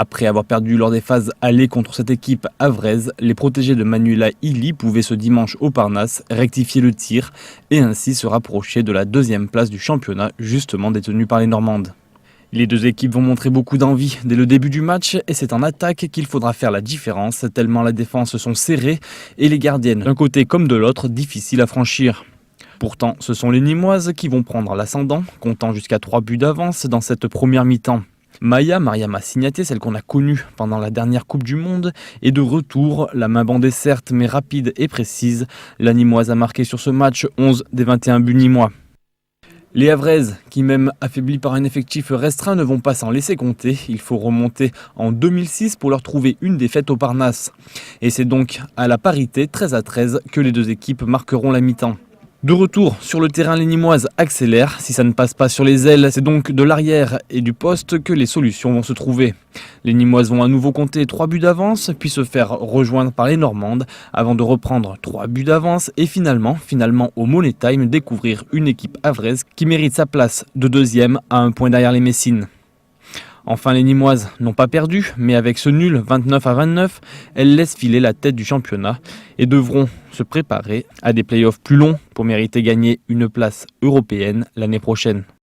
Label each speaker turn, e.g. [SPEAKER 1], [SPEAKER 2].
[SPEAKER 1] Après avoir perdu lors des phases aller contre cette équipe havraise, les protégés de Manuela Illy pouvaient ce dimanche au Parnasse rectifier le tir et ainsi se rapprocher de la deuxième place du championnat, justement détenue par les Normandes. Les deux équipes vont montrer beaucoup d'envie dès le début du match et c'est en attaque qu'il faudra faire la différence tellement la défense sont serrées et les gardiennes d'un côté comme de l'autre difficiles à franchir. Pourtant, ce sont les Nîmoises qui vont prendre l'ascendant, comptant jusqu'à 3 buts d'avance dans cette première mi-temps. Mariama Signaté, celle qu'on a connue pendant la dernière Coupe du Monde, est de retour, la main bandée certes mais rapide et précise. La Nîmoise a marqué sur ce match 11 des 21 buts nîmois. Les Havraises, qui même affaiblis par un effectif restreint, ne vont pas s'en laisser compter. Il faut remonter en 2006 pour leur trouver une défaite au Parnasse. Et c'est donc à la parité 13-13 que les deux équipes marqueront la mi-temps. De retour sur le terrain, les Nîmoises accélèrent. Si ça ne passe pas sur les ailes, c'est donc de l'arrière et du poste que les solutions vont se trouver. Les Nîmoises vont à nouveau compter 3 buts d'avance, puis se faire rejoindre par les Normandes, avant de reprendre 3 buts d'avance et finalement au Money Time, découvrir une équipe havraise qui mérite sa place de deuxième à 1 point derrière les Messines. Enfin, les Nîmoises n'ont pas perdu, mais avec ce nul 29-29, elles laissent filer la tête du championnat et devront se préparer à des playoffs plus longs pour mériter gagner une place européenne l'année prochaine.